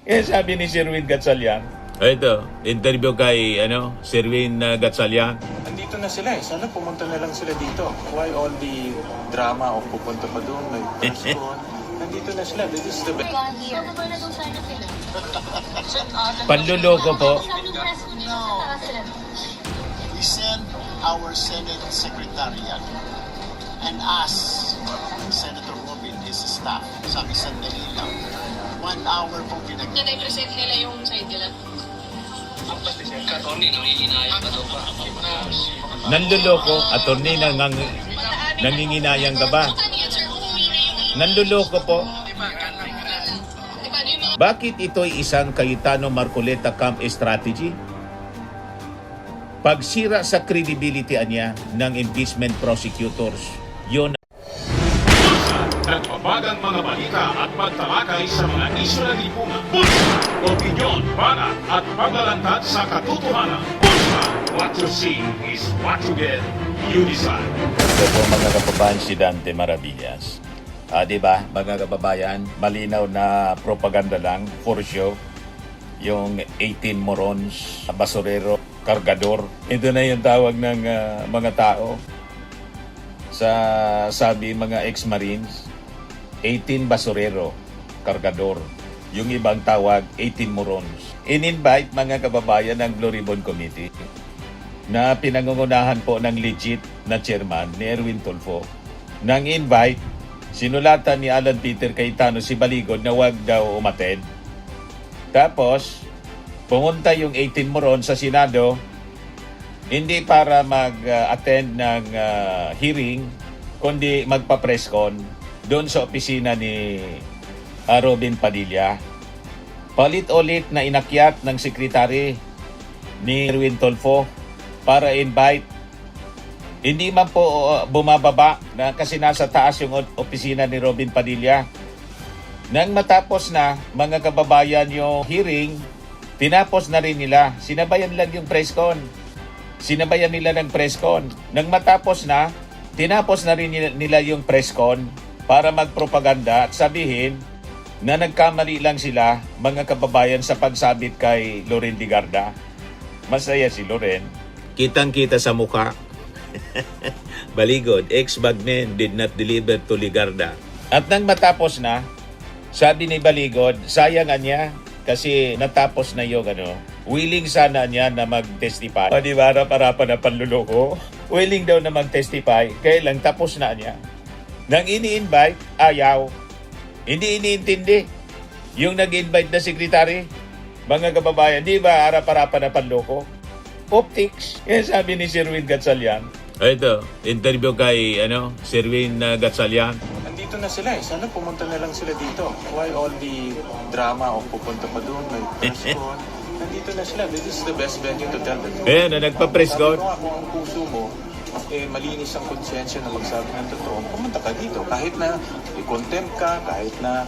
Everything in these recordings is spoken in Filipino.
Eh, sabi ni Sherwin Gatchalian. Ito, interview kay Sherwin Gatchalian. Nandito na sila eh. Sana pumunta na lang sila dito. Why all the drama of pupunta pa doon, may press con? Nandito na sila. This is the best. Panluloko po. We send our Senate Secretariat and ask Senator Robin, his staff, sabi sandali lang, 1 hour po Yan ay present nila yung side nila. Nanluloko, attorney nanginginayang ka ba? Nanluloko po. Bakit ito'y isang Cayetano Marcoleta camp strategy? Pagsira sa credibility niya ng impeachment prosecutors, yun. Nagbabagang mga balita at pagtalakay sa mga isyu na lipungan. Bulsa! Opinyon, banat at paglalantad sa katotohanan. Bulsa! What you see is what you get. You decide. Ito po mga kababayan, si Dante Maravillas. Diba, mga kababayan, malinaw na propaganda lang, for show. Yung 18 morons, basurero, kargador. Ito na yung tawag ng mga tao. Sabi mga ex-marines, 18 basurero, kargador. Yung ibang tawag, 18 morons. In-invite mga kababayan ng Blue Ribbon Committee na pinangungunahan po ng legit na chairman ni Erwin Tulfo. Nang invite, sinulatan ni Alan Peter Cayetano si Baligod na wag daw umattend. Tapos, pumunta yung 18 moron sa Senado, hindi para mag-attend ng hearing, kundi magpa-press con doon sa opisina ni Robin Padilla. Palit-ulit na inakyat ng sekretary ni Erwin Tulfo para invite. Hindi man po bumababa na kasi nasa taas yung opisina ni Robin Padilla. Nang matapos na, mga kababayan, yung hearing, tinapos na rin nila. Sinabayan lang yung press con. Sinabayan nila ng press con. Nang matapos na, tinapos na rin nila yung press con para magpropaganda at sabihin na nagkamali lang sila, mga kababayan, sa pagsabit kay Loren Ligarda. Masaya si Loren. Kitang-kita sa mukha. Baligod, ex-bagmen did not deliver to Ligarda. At nang matapos na, sabi ni Baligod, sayangan niya kasi natapos na yung willing sana niya na mag-testify. O diba, harap-harapan na panluloko? Willing daw na mag-testify, kaya lang tapos na niya. Nang ini-invite, ayaw. Hindi iniintindi. Yung nag-invite na sekretary, mga kababayan, di ba harap-harapan na panloko? Optics. Yan sabi ni Sherwin Gatchalian. Ito, interview kay Sherwin Gatchalian. Nandito na sila eh. Sana pumunta na lang sila dito. Why all the drama of pupunta pa doon, may press con? Nandito na sila. This is the best venue to tell the truth. Ayan, nagpa-press con. Sabi ko nga, kung ang puso mo, malinis ang konsensya na magsabi ng totoo, pumunta ka dito. Kahit na i-contempt ka, kahit na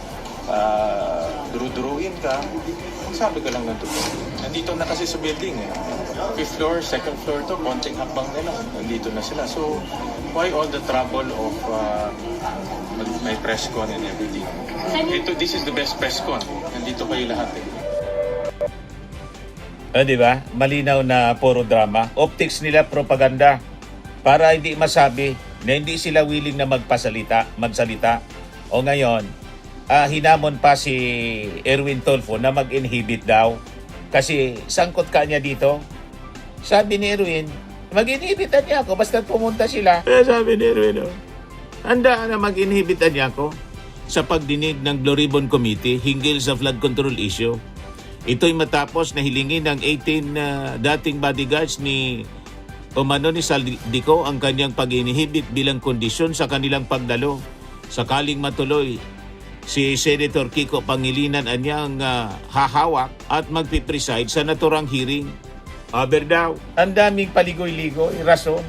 duru-duruin ka, magsabi ka lang ng totoo. Nandito na kasi sa building eh. 5th floor, 2nd floor to, konting hakbang na lang. Nandito na sila. So, why all the trouble of may press con and everything? This is the best press con. Nandito kayo lahat eh. Di ba? Malinaw na puro drama. Optics nila, propaganda. Para hindi masabi na hindi sila willing na magsalita. O ngayon, hinamon pa si Erwin Tulfo na mag-inhibit daw. Kasi sangkot ka niya dito. Sabi ni Erwin, mag-inhibitan niya ako basta pumunta sila. Sabi ni Erwin, handa na mag-inhibitan niya ako sa pagdinig ng Blue Ribbon Committee hinggil sa flood control issue. Ito'y matapos na hilingin ng 18 dating bodyguards ni Saldico ang kanyang pag-inhibit bilang kondisyon sa kanilang pagdalo. Sakaling matuloy, si Senator Kiko Pangilinan anyang hahawak at magpipreside sa naturang hearing. Aber daw, ang daming paligoy-ligoy, rason.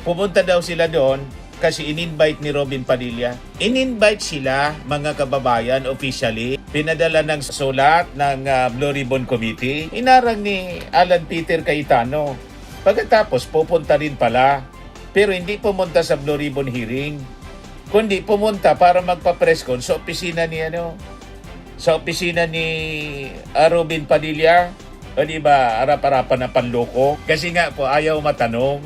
Pumunta daw sila doon kasi in-invite ni Robin Padilla. In-invite sila, mga kababayan, officially. Pinadala ng sulat ng Blue Ribbon Committee. Inarang ni Alan Peter Cayetano. Pagkatapos, pupunta rin pala. Pero hindi pumunta sa Blue Ribbon hearing, kundi pumunta para magpa-press con sa opisina ni sa opisina ni Robin Padilla, o di ba, harap-harapan na panloko. Kasi nga po, ayaw matanong.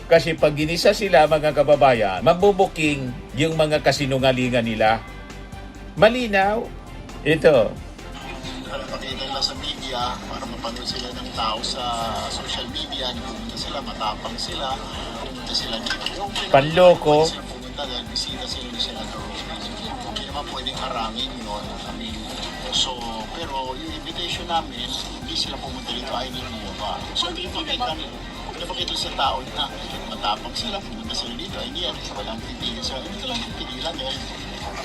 Kasi pag ginisa sila, mga kababayan, mabubuking yung mga kasinungalingan nila. Malinaw. Ito. Pakita nila sa media para mapanood sila ng tao sa social media. Pumunta sila, matapang sila. Pumunta sila dito. Panloko. Pwede sila pumunta dahil bisita sila ni Senator Robin. Hindi naman pwedeng harangin yun. Pero yung invitation namin, hindi sila pumunta dito ay niliyo pa. So, pinapakita sa tao na matapang sila, pumunta sila dito. Ay yan, walang pipigil sila. Hindi ka lang pipigilan dahil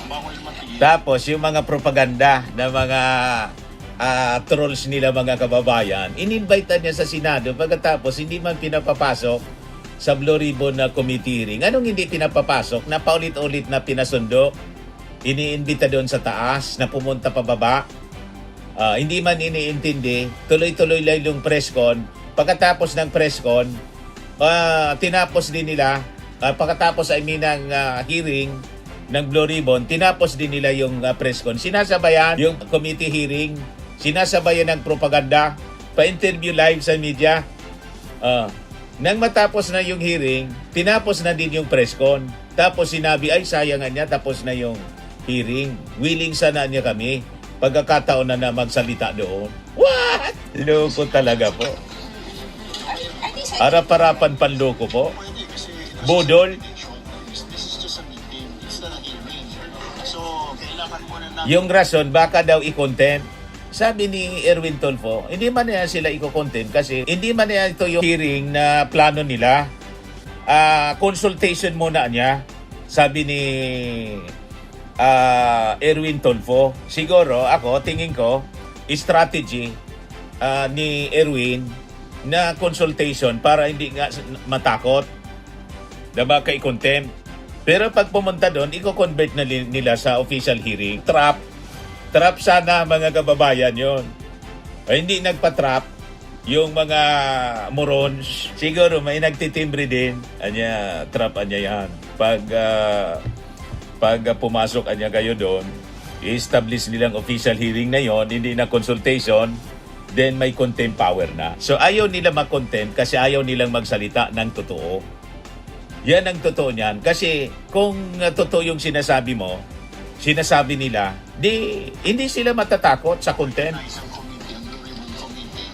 bawal mapigilan. Tapos, yung mga propaganda na mga trolls nila, mga kababayan, in-invite niya sa Senado. Pagkatapos, hindi man pinapapasok sa Blue Ribbon na committee hearing. Anong hindi pinapapasok? Na paulit-ulit na pinasundo, iniimbita doon sa taas, na pumunta pababa. Hindi man iniintindi, tuloy-tuloy lang yung press con. Pagkatapos ng press con, tinapos din nila, pagkatapos ng hearing ng Blue Ribbon, tinapos din nila yung press con. Sinasabayan yung committee hearing, sinasabayan ng propaganda, pa-interview live sa media. Nang matapos na yung hearing, tinapos na din yung press con. Tapos sinabi, ay sayangan niya, tapos na yung hearing. Willing sana niya kami. Pagkakataon na magsalita doon. What? Loko talaga po. Harap-harapan panloko po. Pwede kasi Budol. this is just a meeting. It's not a hearing. So, kailangan muna namin Yung rason, baka daw i-content. Sabi ni Erwin Tulfo, hindi man niya sila i-content kasi hindi man niya ito yung hearing na plano nila. Consultation muna niya. Sabi ni Erwin Tulfo. Siguro, tingin ko, strategy ni Erwin na consultation para hindi nga matakot. Diba kay contempt. Pero pag pumunta doon, i-convert na nila sa official hearing. Trap sana, mga kababayan yon. Hindi nagpa-trap yung mga morons. Siguro may nagtitimbre din. Trap yan. Pag pumasok kayo doon, i-establish nilang official hearing na yon, hindi na consultation, then may contempt power na. So ayaw nila mag-contempt kasi ayaw nilang magsalita ng totoo. Yan ang totoo niyan. Kasi kung totoo yung sinasabi nila, hindi sila matatakot sa contempt. isang committee, ang Blue Ribbon Committee.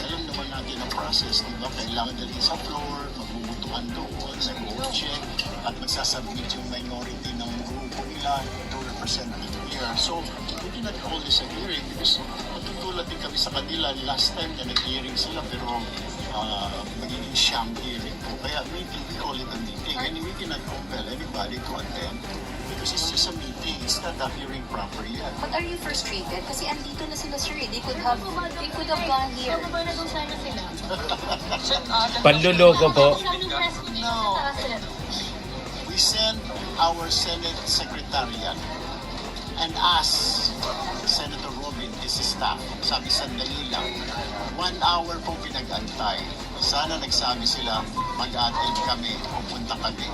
Alam naman natin ang process, di ba? Kailangan nila sa floor, magbubutuhan doon, sa check at magsasubmit yung minority ng grupo nila to representative here. So, we cannot call this a hearing because matutulad din kami sa kanila. Last time na nag-hearing sila pero magiging sham hearing po. Kaya we call it a meeting and we cannot compel anybody to attend because it's just a meeting. It's not a hearing proper yet. But are you frustrated? Kasi andito na sila, sir. They could have gone here. Panluloko po. No. We sent our Senate Secretariat and asked Senator Robin, his staff, sabi sandali lang, 1 hour po pinag-antay. Sana nagsabi sila, mag-attend kami, pupunta kami.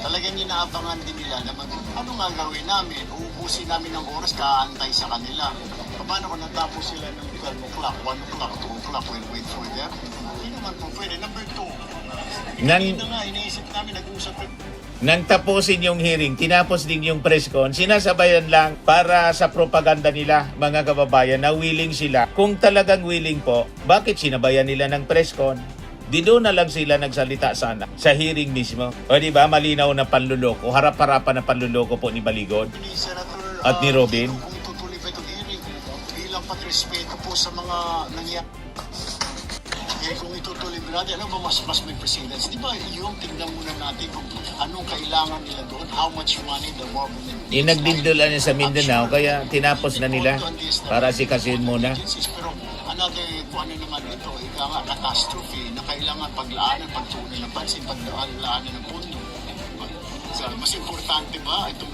Talagang inaabangan din nila na ano nga gawin namin, uubusin namin ng oras, kaantay sa kanila. Paano kung natapos sila ng 12 o'clock, 1 o'clock, 2 o'clock, we'll wait for them? Hindi naman po pwede. Number 2, hindi na nga, iniisip namin, nag-uusap Nang tapusin yung hearing, tinapos din yung press con, sinasabayan lang para sa propaganda nila, mga kababayan, na willing sila. Kung talagang willing po, bakit sinabayan nila ng press con? Di doon na lang sila nagsalita sana, sa hearing mismo. O di ba, malinaw na panluloko, harap-harapan na panluloko po ni Baligon ni Senator at ni Robin. Kung tutuloy ba itong hearing, bilang pagrespeto po sa mga nangyari. Eh kung itutuloy ba natin, ano ba mas may precedence? Di ba yung tingnan muna natin kung anong kailangan nila doon, how much money the government needs. Inagdindulan niya sa Mindanao, kaya tinapos na nila para sikasuhin muna. Pero another, kung ano naman ito, ika nga, catastrophe na kailangan paglaanan, pagtuunan ng pansin, paglaanan ng pondo. Mas importante ba itong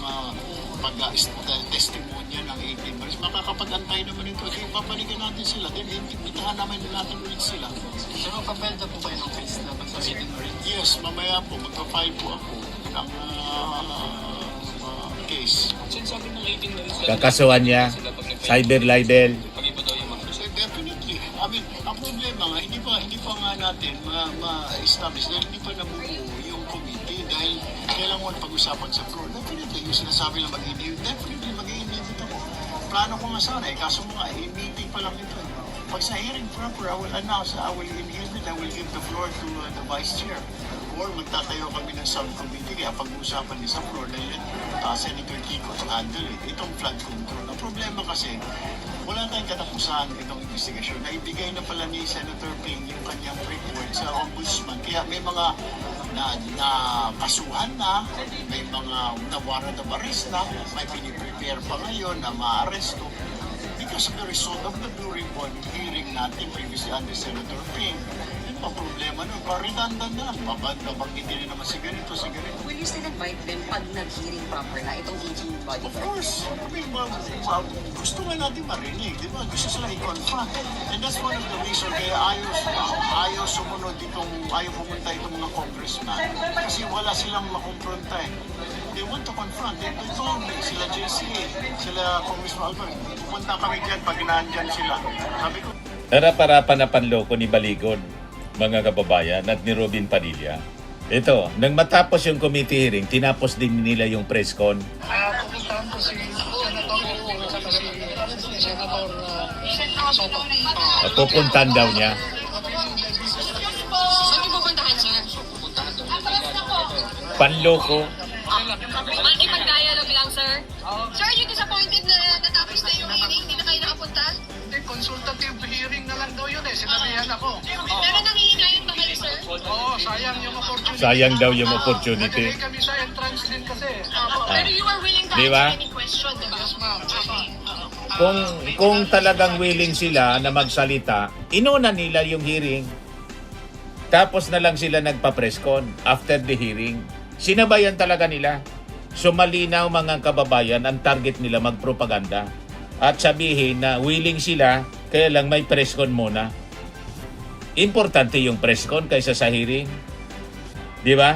pag-testimonya ng 18 months? Makakapag-antay naman ito. Kaya papaligan natin sila. Then, itahan namin natin ulit sila. Pero papelda po kayo ng case na magsabitin mo rin? Yes, mamaya po. Magpa-file po ako ng case. Sinasabi ng 18 months Kakasuhan niya. sila pag cyber libel. So definitely. I mean, ang problema nga, hindi pa nga natin ma-establish dahil hindi pa nabubuo yung committee dahil kailangan pag-usapan sa floor. Definitely, yung sinasabi lang mag-inhibit, definitely mag-inhibit ako. Plano ko nga sana kaso mga meeting pa lang ito. Pag sa hearing proper, I will announce, I will inhibit, I will give the floor to the Vice Chair. Or magtatayo kami ng subcommittee kaya pag-uusapan din sa floor dahil Senator Kiko to handle it. Itong flood control. Ang problema kasi, wala tayong katapusan itong investigation. Naibigay na pala ni Senator Ping yung kanyang report sa Ombudsman. Kaya may mga na kasuhan na, may mga na-warrant of arrest na, may piniprepare pa ngayon na ma-arresto. Because of the result of the Blue Ribbon hearing natin previously under Senator Ping, yun pa problema nun, redundant na. Mabanggitin rin naman si ganito. Will you still invite them pag nag-hearing proper na itong aging body? Of course. I mean, gusto nga natin marinig, di ba? Gusto sila i-confront. And that's one of the reasons kaya ayaw sumunod ayaw pumunta itong mga congressman. Kasi wala silang makumpronta eh. They want to confront. They told me, sila JCA, sila Congressman Albert, pupunta kami dyan pag nandyan sila. Sabi ko, Harap-harapan na panloko ni Baligon, mga kababayan, at ni Robin Padilla. Ito, nang matapos yung committee hearing, tinapos din nila yung press con. pupuntahan ko si Senator Soto. Pupuntan daw niya. Saan yung pupuntahan, sir? Panloko. Makikipag-dialogue lang, sir. Sir, are you disappointed na natapos na yung hearing? Hindi na kayo nakapunta? Consultative hearing na lang daw yun eh. Sinabihan ako. Pero nangihinayin ba kayo, sir? Oo, sayang yung opportunity. Sayang daw yung opportunity. Nagiging kami sa entrance din kasi. Pero you are willing to Di ba? answer any question, di ba? Yes, ma'am. Kung talagang willing sila na magsalita, inuna nila yung hearing. Tapos na lang sila nagpa-press con after the hearing. Sinabayan talaga nila. So malinaw mga kababayan, ang target nila magpropaganda. At sabihin na willing sila, kaya lang may press con muna. Importante yung press con kaysa sa hearing. Di ba?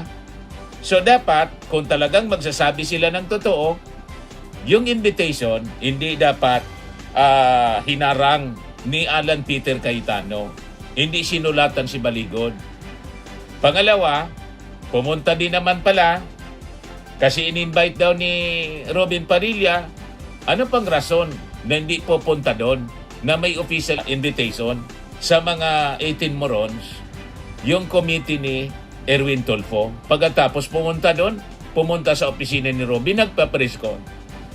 So dapat, kung talagang magsasabi sila ng totoo, yung invitation, hindi dapat hinarang ni Alan Peter Cayetano. Hindi sinulatan si Baligon. Pangalawa, pumunta din naman pala, kasi in-invite daw ni Robin Padilla, ano pang rason na hindi pupunta doon na may official invitation sa mga 18 morons, yung committee ni Erwin Tulfo. Pagkatapos pumunta doon, pumunta sa opisina ni Robin, nagpa-press con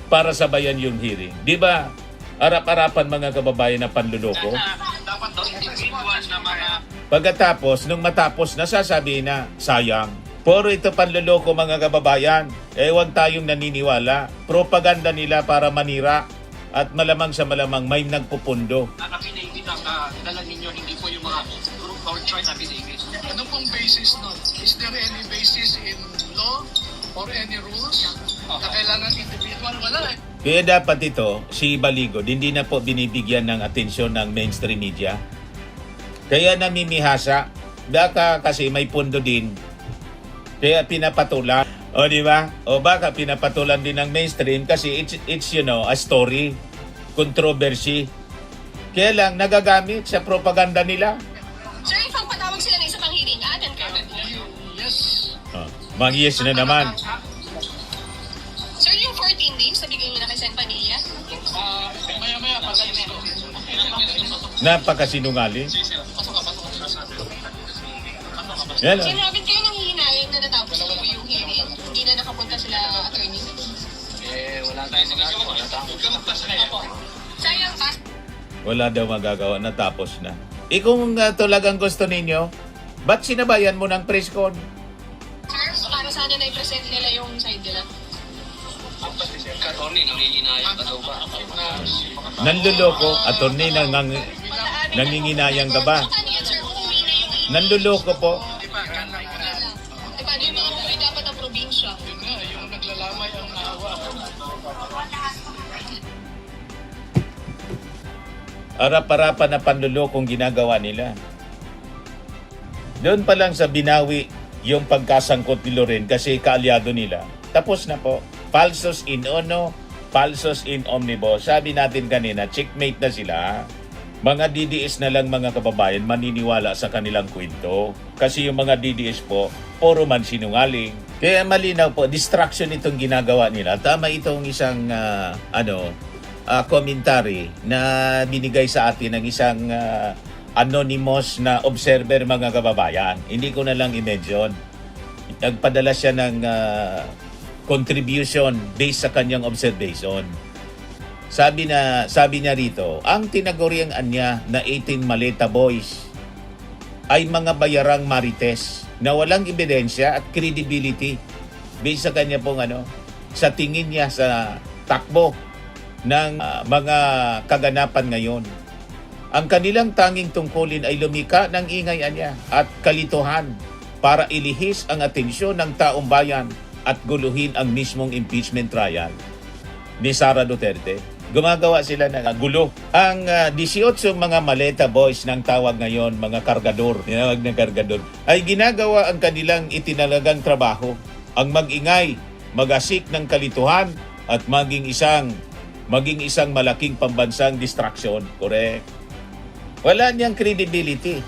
para sabayan yung hearing. Di ba? Arap-arapan mga kababayan na panluloko. Dapat daw individual na mga... Pagkatapos, nung matapos, nasasabi na, sayang. Puro ito panluloko mga kababayan. Huwag tayong naniniwala. Propaganda nila para manira. At malamang sa malamang may nagpupundo. Affidavit ang dala ninyo, hindi po yung mga group or choice affidavit. Ano pong basis nun? Is there any basis in law or any rules na kailangan individual? Wala eh. Kaya dapat ito, si Baligon, hindi na po binibigyan ng atensyon ng mainstream media. Kaya namimihasa. Baka kasi may pundo din. Kaya pinapatulan. O di ba? O baka pinapatulan din ng mainstream kasi it's you know, a story, controversy. Kaya lang nagagamit sa propaganda nila. Sir, if ang patawag sila ng isa pang hearing, attend kayo? Yes. Mag-yes na naman. Sir, yung 14 days, nabigay nyo na kay Sen Padilla? Maya-maya, pag-alis ko. Napakasinungaling. Yan o. Sir Robin, kayo nanghihinayin na natapos na po yung hearing? Hindi na nakapunta sila attorney? Wala tayong magagawa. Sayang pa. Wala daw magagawa, natapos na. Kung talagang gusto ninyo, ba't sinabayan mo ng press con? Sir, para sana na-present nila yung side nila? Attorney, nangihinayang ka daw ba? Nanluloko, attorney nanginginayang ka ba? Ano yan, sir? Uuwi na yung hearing. Nanluloko po. Diba, yung mga uuwi dapat ang probinsya? Yun nga, yung naglalamay ang naawa. Arap-arapan na panlulokong ginagawa nila. Doon pa lang sa binawi yung pagkasangkot ni Loren kasi kaalyado nila. Tapos na po. Falsus in uno, falsos in omnibus. Sabi natin kanina, checkmate na sila. Mga DDS na lang mga kababayan maniniwala sa kanilang kwento. Kasi yung mga DDS po, puro man sinungaling. Kaya malinaw po, distraction itong ginagawa nila. Tama itong isang commentary na binigay sa atin ng isang anonymous na observer mga kababayan. Hindi ko na lang i-mention. Nagpadala siya ng contribution based sa kanyang observation. Sabi niya rito, ang tinaguriang anya na 18 Maleta Boys ay mga bayarang marites na walang ebidensya at credibility based sa kanya pong sa tingin niya sa takbo ng mga kaganapan ngayon. Ang kanilang tanging tungkulin ay lumika ng ingay niya at kalituhan para ilihis ang atensyon ng taong bayan at guluhin ang mismong impeachment trial ni Sara Duterte. Gumagawa sila ng gulo. Ang 18 mga Maleta Boys ng tawag ngayon, mga kargador, tinawag na kargador, ay ginagawa ang kanilang itinalagang trabaho, ang mag-ingay, mag-asik ng kalituhan at maging isang malaking pambansang distraction. Correct. Wala niyang credibility.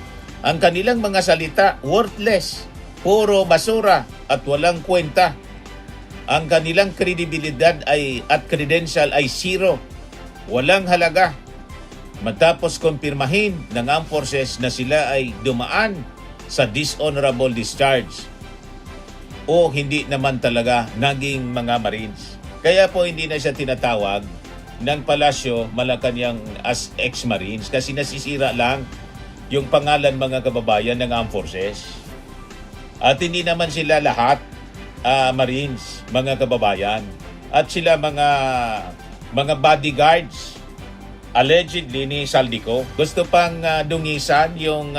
Ang kanilang mga salita, worthless, puro basura at walang kwenta. Ang kanilang kredibilidad at credential ay zero. Walang halaga. Matapos kumpirmahin ng armed forces na sila ay dumaan sa dishonorable discharge o hindi naman talaga naging mga Marines. Kaya po hindi na siya tinatawag ng Palasyo Malacanang as ex-Marines kasi nasisira lang yung pangalan mga kababayan ng armed forces. At hindi naman sila lahat Marines, mga kababayan. At sila mga bodyguards allegedly ni Saldico. Gusto pang dungisan yung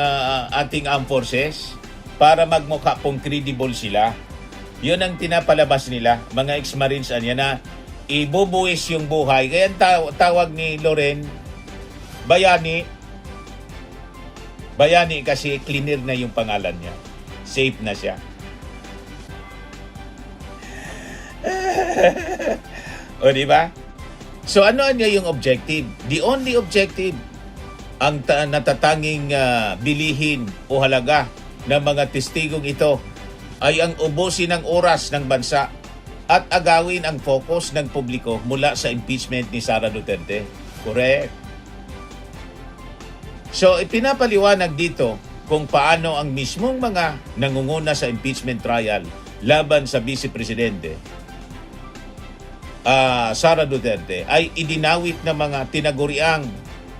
ating armed forces para magmukha pong credible sila. Yun ang pinapalabas nila, mga ex-Marines na ibubuwis yung buhay. Kaya tawag ni Loren, bayani. Bayani kasi cleaner na yung pangalan niya. Safe na siya. O diba? So ano niya yung objective? The only objective ang natatanging bilihin o halaga ng mga testigong ito ay ang ubusin ng oras ng bansa at agawin ang focus ng publiko mula sa impeachment ni Sara Duterte. Correct. So ipinapaliwanag dito kung paano ang mismong mga nangunguna sa impeachment trial laban sa Vice Presidente Sara Duterte ay idinawit ng mga tinaguriang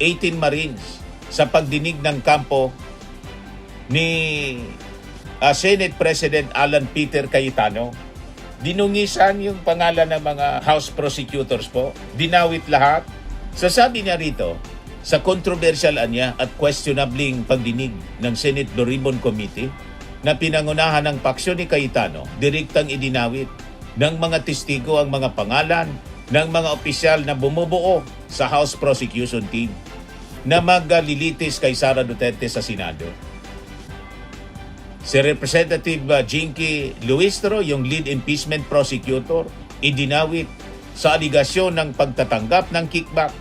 18 Marines sa pagdinig ng kampo ni Senate President Alan Peter Cayetano. Dinungisan yung pangalan ng mga House prosecutors po. Dinawit lahat. So sabi niya rito, sa controversial niya at questionabling pagdinig ng Senate Blue Ribbon Committee na pinangunahan ng paksyon ni Cayetano, direktang idinawit ng mga testigo ang mga pangalan ng mga opisyal na bumubuo sa House Prosecution Team na maglilitis kay Sara Duterte sa Senado. Si Representative Jinky Luistro, yung lead impeachment prosecutor, idinawit sa aligasyon ng pagtatanggap ng kickback.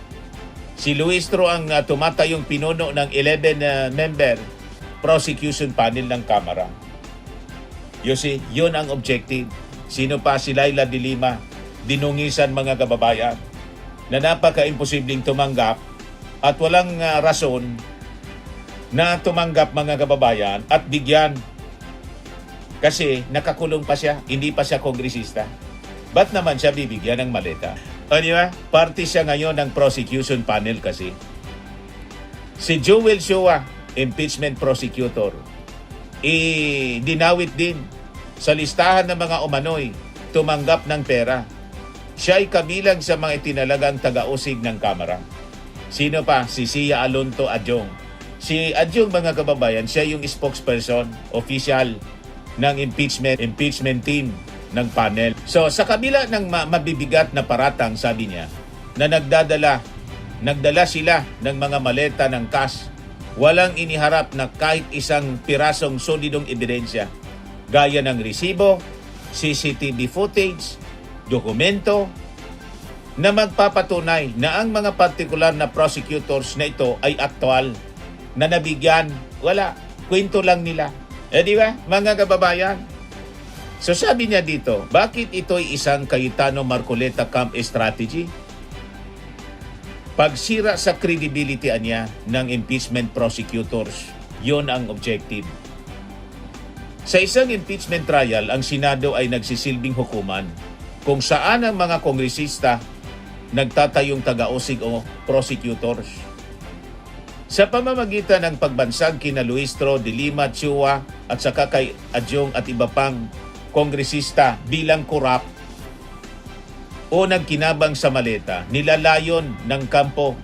Si Luistro ang tumatayong pinuno ng 11-member prosecution panel ng Kamara. You see, yun ang objective. Sino pa? Si Laila de Lima, dinungisan mga kababayan na napaka-imposibleng tumanggap at walang rason na tumanggap mga kababayan at bigyan kasi nakakulong pa siya, hindi pa siya kongresista. Ba't naman siya bibigyan ng maleta? O di ba? Party siya ngayon ng prosecution panel kasi. Si Joel Shoa, impeachment prosecutor, dinawit din sa listahan ng mga umano'y tumanggap ng pera. Siya ay kabilang sa mga itinalagang taga-usig ng Kamara. Sino pa? Si Sia Alonto Adjong. Si Adjong mga kababayan, siya yung spokesperson, official ng impeachment team ng panel. So sa kabila ng mabibigat na paratang, sabi niya, na nagdala sila ng mga maleta ng cash, walang iniharap na kahit isang pirasong solidong ebidensya gaya ng resibo, CCTV footage, dokumento, na magpapatunay na ang mga particular na prosecutors na ito ay aktwal, na nabigyan. Wala. Kwento lang nila. Di ba, mga kababayan? So sabi niya dito, bakit ito'y isang Cayetano Marcoleta camp strategy? Pagsira sa credibility niya ng impeachment prosecutors. Yun ang objective. Sa isang impeachment trial, ang Senado ay nagsisilbing hukuman kung saan ang mga kongresista nagtatayong taga-usig o prosecutors. Sa pamamagitan ng pagbansag kina Luistro, De Lima, Chua at saka kay Adjong at iba pang kongresista bilang korap o nagkinabang sa maleta, nilalayon ng kampo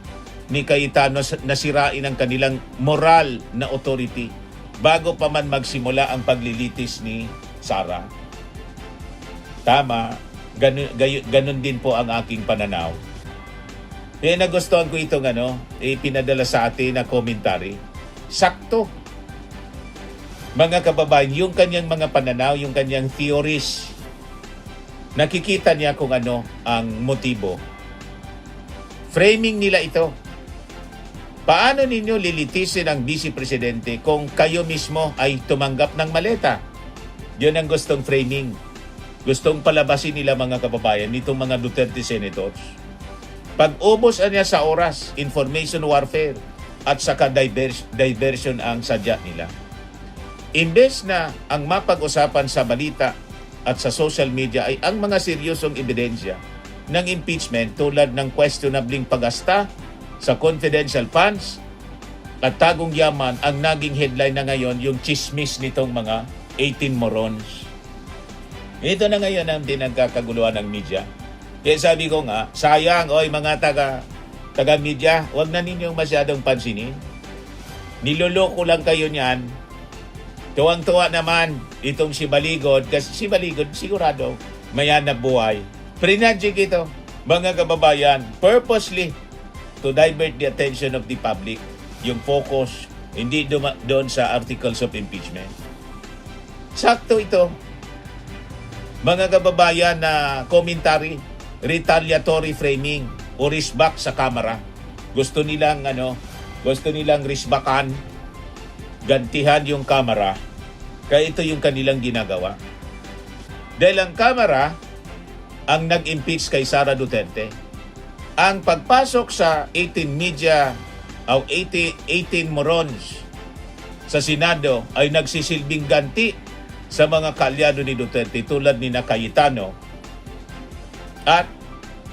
ni Cayetano na sirain ang kanilang moral na authority bago pa man magsimula ang paglilitis ni Sara. Tama, ganun din po ang aking pananaw. Kaya nagustuhan ko itong pinadala sa atin na commentary. Sakto. Mga kababayan, yung kanyang mga pananaw, yung kanyang theories, nakikita niya kung ano ang motibo. Framing nila ito. Paano ninyo lilitisin ang Vice Presidente kung kayo mismo ay tumanggap ng maleta? Yun ang gustong framing. Gustong palabasin nila mga kababayan nitong mga Duterte senators. Pag-ubos niya sa oras, information warfare at saka diversion ang sadya nila. Imbes na ang mapag-usapan sa balita at sa social media ay ang mga seryosong ebidensya ng impeachment tulad ng questionabling pagasta sa confidential funds at tagong yaman, ang naging headline na ngayon yung chismis nitong mga 18 morons. Ito na ngayon ang dinagkakaguluhan ng media. Kaya sabi ko nga, sayang, mga taga-media, huwag na ninyong masyadong pansinin. Niloloko lang kayo niyan. Tuwang-tuwa naman itong si Baligod, kasi si Baligod sigurado mayanap buhay. Prinadjik ito, mga kababayan, purposely to divert the attention of the public. Yung focus, hindi doon sa articles of impeachment. Sakto ito. Mga kababayan na commentary, retaliatory framing o risbak sa kamera. Gusto nilang risbakan, gantihan yung kamera. Kaya ito yung kanilang ginagawa. Dahil ang kamera ang nag-impeach kay Sara Duterte. Ang pagpasok sa 18 media o 18 morons sa Senado ay nagsisilbing ganti sa mga kaalyado ni Duterte tulad ni Cayetano at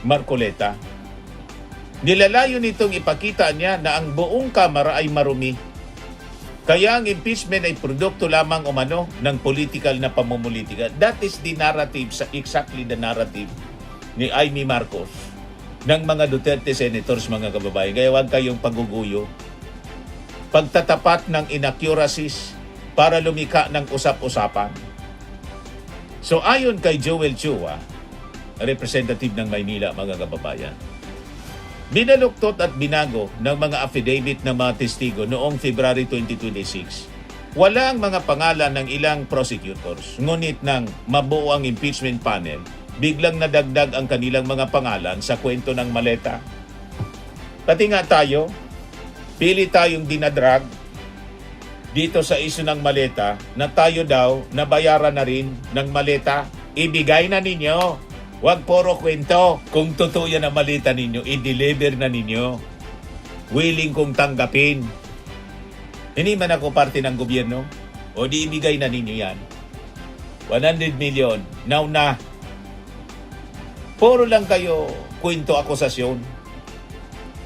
Marcoleta. Nilalayo nitong ipakita niya na ang buong kamara ay marumi. Kaya ang impeachment ay produkto lamang umano ng political na pamumulitika. That is the narrative, exactly the narrative ni Amy Marcos ng mga Duterte senators, mga kababayan. Kaya huwag kayong pagguguyo. Pagtatapat ng inaccuracies para lumika ng usap-usapan. So ayon kay Joel Chua, representative ng Maynila, mga kababayan, binaluktot at binago ng mga affidavit ng mga testigo noong February 2026. Wala ang mga pangalan ng ilang prosecutors, ngunit nang mabuo ang impeachment panel, biglang nadagdag ang kanilang mga pangalan sa kwento ng maleta. Pati nga tayo, pili tayong dinadrag dito sa issue ng maleta na tayo daw nabayaran na rin ng maleta. Ibigay na ninyo. Huwag puro kwento. Kung totoo yan ang maleta ninyo, i-deliver na ninyo. Willing kong tanggapin. Hindi man ako parte ng gobyerno. O di ibigay na ninyo yan. 100 million. Now na. Puro lang kayo kwento, akusasyon.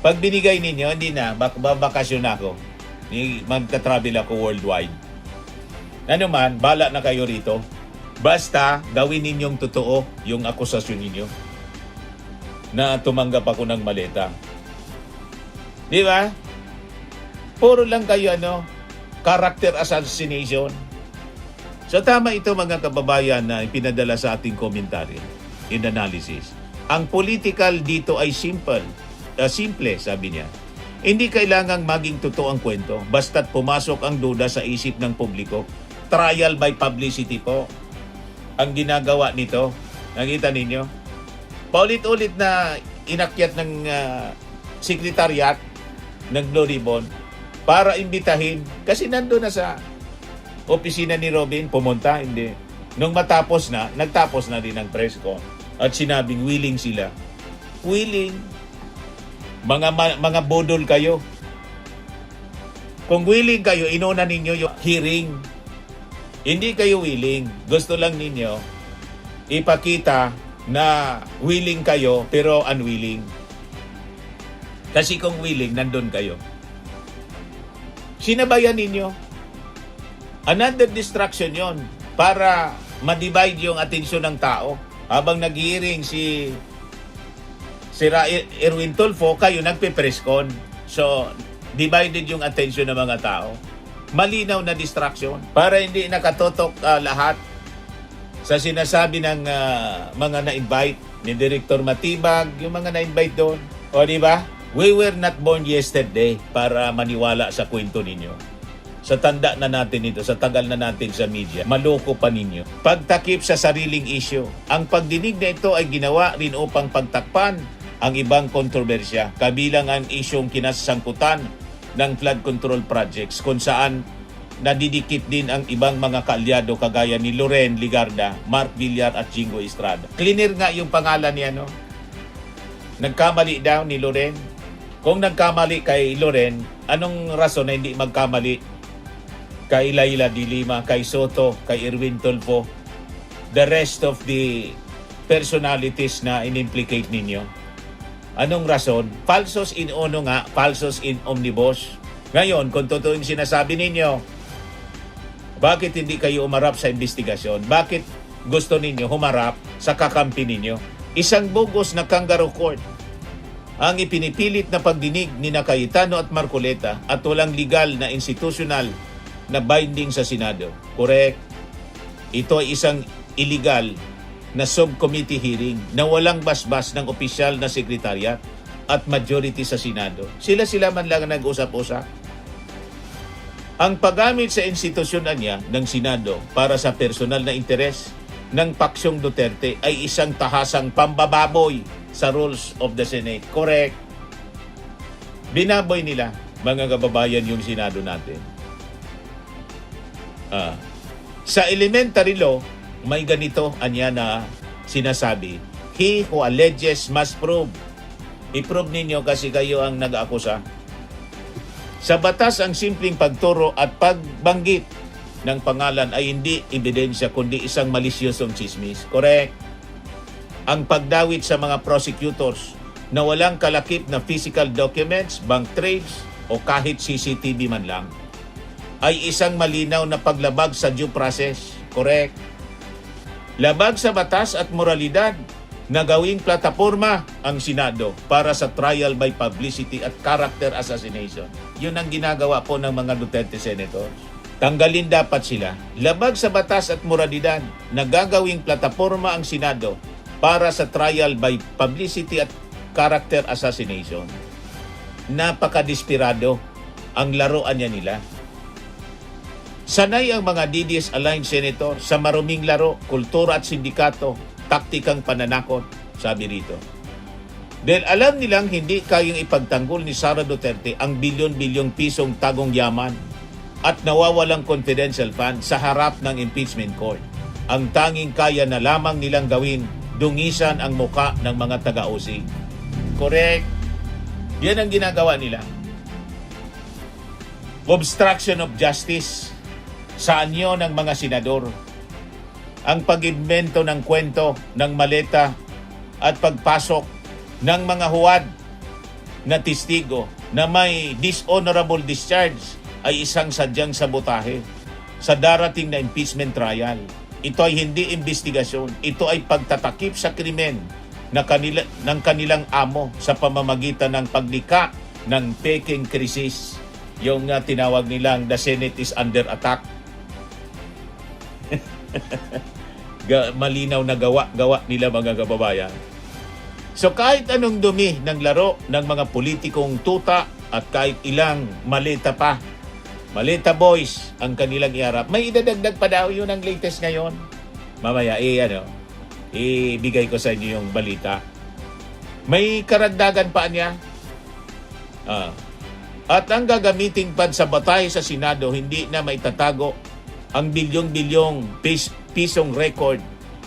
Pag binigay ninyo, hindi na. Babakasyon ako. Magka-travel ako worldwide. Ano man, bala na kayo rito. Basta gawin ninyong totoo yung akusasyon ninyo na tumanggap ako ng maleta. Di ba? Puro lang kayo character assassination. So tama ito, mga kababayan, na ipinadala sa ating commentary in analysis. Ang political dito ay simple, sabi niya. Hindi kailangang maging totoo ang kwento, basta't pumasok ang duda sa isip ng publiko. Trial by publicity po ang ginagawa nito. Nakita ninyo? Paulit-ulit na inakyat ng sekretariat ng Blue Ribbon para imbitahin. Kasi nandun na sa opisina ni Robin, pumunta, hindi. Nung matapos na, nagtapos na din ang press con at sinabing willing sila. Willing. Mga bodol kayo. Kung willing kayo, inuna ninyo yung hearing. Hindi kayo willing. Gusto lang ninyo ipakita na willing kayo pero unwilling. Kasi kung willing, nandun kayo. Sinabayan ninyo. Another distraction yon para ma-divide yung atensyon ng tao. Habang nag-hearing si Erwin Tulfo, kayo nagpe-press con. So, divided yung attention ng mga tao. Malinaw na distraction para hindi nakatotok lahat sa sinasabi ng mga na-invite ni Director Matibag, yung mga na-invite doon. O di ba? We were not born yesterday para maniwala sa kwento ninyo. Sa tanda na natin ito, sa tagal na natin sa media, maloko pa ninyo. Pagtakip sa sariling issue. Ang pagdinig na ito ay ginawa rin upang pagtakpan ang ibang kontrobersya, kabilang ang isyong kinasangkutan ng flood control projects kung saan nadidikit din ang ibang mga kaalyado kagaya ni Loren Ligarda, Mark Villar at Jingo Estrada. Cleaner nga yung pangalan niya, no? Nagkamali daw ni Loren. Kung nagkamali kay Loren, anong rason na hindi magkamali kay Laila de Lima, kay Soto, kay Erwin Tulfo, the rest of the personalities na in-implicate ninyo? Anong rason? Falsos in uno nga, falsos in omnibus. Ngayon, kung totoo yung sinasabi ninyo, bakit hindi kayo umarap sa investigasyon? Bakit gusto ninyo humarap sa kakampi ninyo? Isang bogus na kangaroo court ang ipinipilit na pagdinig ni Cayetano at Marcoleta at walang legal na institutional na binding sa Senado. Correct? Ito ay isang illegal na subcommittee hearing na walang basbas ng opisyal na sekretariat at majority sa Senado. Sila man lang nag-usap-usap. Ang paggamit sa institusyon niya ng Senado para sa personal na interes ng Paksyong Duterte ay isang tahasang pambababoy sa rules of the Senate. Correct. Binaboy nila, mga kababayan, yung Senado natin. Sa elementary law, may ganito anya na sinasabi, he who alleges must prove. I-prove ninyo kasi kayo ang nag-aakusa. Sa batas, ang simpleng pagturo at pagbanggit ng pangalan ay hindi ebidensya kundi isang malisyosong chismis. Correct. Ang pagdawit sa mga prosecutors na walang kalakip na physical documents, bank trails o kahit CCTV man lang ay isang malinaw na paglabag sa due process. Correct. Labag sa batas at moralidad na gawing plataforma ang Senado para sa trial by publicity at character assassination. Yun ang ginagawa po ng mga Duterte senators. Tanggalin dapat sila. Labag sa batas at moralidad na gagawing plataforma ang Senado para sa trial by publicity at character assassination. Napakadesperado ang laruan niya nila. Sanay ang mga DDS-aligned senator sa maruming laro, kultura at sindikato, taktikang pananakot, sabi rito. Dahil alam nilang hindi kayang ipagtanggol ni Sara Duterte ang bilyon-bilyong pisong tagong yaman at nawawalang confidential fund sa harap ng impeachment court. Ang tanging kaya na lamang nilang gawin, dungisan ang muka ng mga taga-OC. Correct. Yan ang ginagawa nila. Obstruction of justice sa anyo ng mga senador. Ang pag-invento ng kwento ng maleta at pagpasok ng mga huwad na testigo na may dishonorable discharge ay isang sadyang sabotahe sa darating na impeachment trial. Ito ay hindi investigasyon. Ito ay pagtatakip sa krimen ng kanilang amo sa pamamagitan ng paglikha ng peking krisis. Yung tinawag nilang the Senate is under attack. Malinaw na gawa nila, mga kababayan. So kahit anong dumi ng laro ng mga politikong tuta at kahit ilang maleta pa, maleta boys ang kanilang iharap, may idadagdag pa daw yun ang latest ngayon. Mamaya ibigay ko sa inyo yung balita. May karagdagan pa niya. At ang gagamitin pa sa batay sa Senado, hindi na maitatago ang bilyong-bilyong pisong record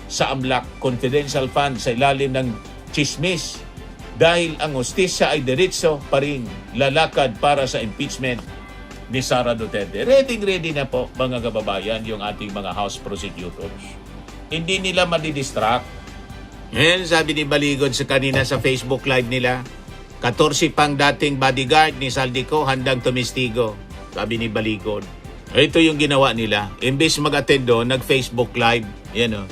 sa AMLAC confidential fund sa ilalim ng chismis dahil ang hustisya ay diretso pa rin lalakad para sa impeachment ni Sara Duterte. Ready na po mga kababayan yung ating mga House prosecutors. Hindi nila madidistract. Ngayon sabi ni Baligod sa kanina sa Facebook live nila, 14 pang dating bodyguard ni Saldico handang tumistigo. Sabi ni Baligod. Ito yung ginawa nila. Imbes mag-attend doon, nag-Facebook live. Yan o.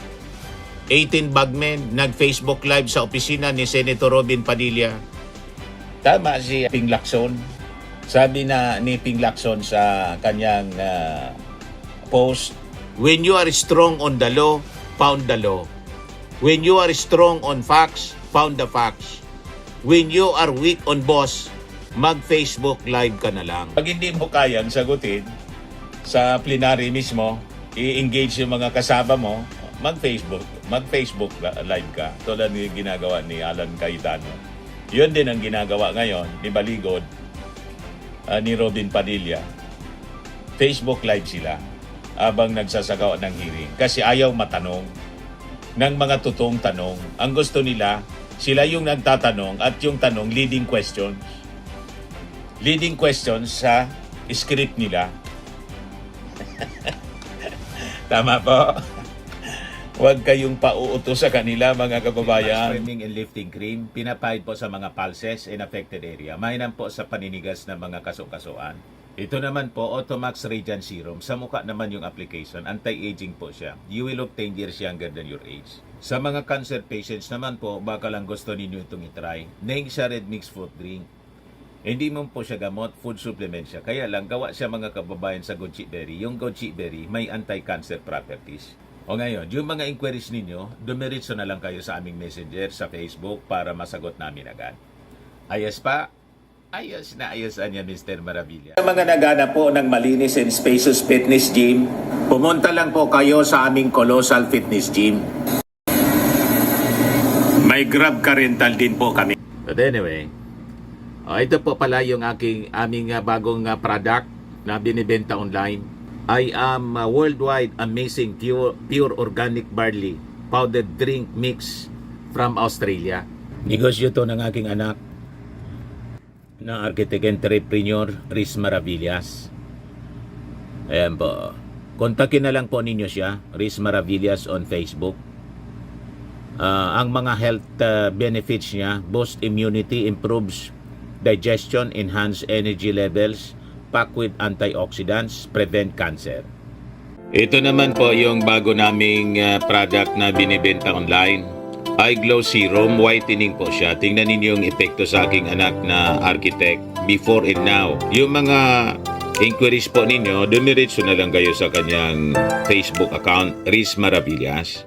18 bagmen, nag-Facebook live sa opisina ni Senator Robin Padilla. Tama si Ping Lacson. Sabi na ni Ping Lacson sa kanyang post, when you are strong on the law, found the law. When you are strong on facts, found the facts. When you are weak on boss, mag-Facebook live ka na lang. Pag hindi mo kayang sagutin sa plenary mismo, i-engage yung mga kasama mo, mag-Facebook live ka. Tulad ng ginagawa ni Alan Cayetano. Yun din ang ginagawa ngayon ni Baligod, ni Robin Padilla. Facebook live sila habang nagsasagawa ng hearing. Kasi ayaw matanong ng mga totoong tanong. Ang gusto nila, sila yung nagtatanong at yung tanong, leading questions. Leading questions sa script nila. Tama po. Huwag kayong pauuto sa kanila, mga kababayan. Swimming and lifting cream, pinapahid po sa mga pulses in affected area. Mainam po sa paninigas ng mga kaso-kasuan. Ito naman po, Automax Radiant Serum. Sa mukha naman yung application, anti-aging po siya. You will look 10 years younger than your age. Sa mga cancer patients naman po, baka lang gusto ninyo itong itry. Neng siya red mixed fruit drink. Hindi mo po siya gamot, food supplement siya. Kaya lang, gawa siya mga kababayan sa goji berry. Yung goji berry, may anti-cancer properties. O ngayon, yung mga inquiries ninyo, dumiritso na lang kayo sa aming messenger sa Facebook para masagot namin agad. Ayos pa? Ayos na ayos niya, Mr. Maravilla. Sa mga nagana po ng malinis and spacious fitness gym, pumunta lang po kayo sa aming Colossal Fitness Gym. May Grab car rental din po kami. But anyway, ito po pala yung aming bagong product na binibenta online. I am worldwide amazing pure organic barley powdered drink mix from Australia. Negosyo to ng aking anak na architect entrepreneur Riz Maravillas. Ayan po. Kontakin na lang po ninyo siya, Riz Maravillas on Facebook. Ang mga health benefits niya, boost immunity, improves digestion, enhance energy levels, packed with antioxidants, prevent cancer. Ito naman po yung bago naming product na binibenta online. Eye Glow Serum, whitening po siya. Tingnan ninyo yung epekto sa aking anak na architect before and now. Yung mga inquiries po ninyo, dumiretso na lang kayo sa kanyang Facebook account, Riz Maravillas.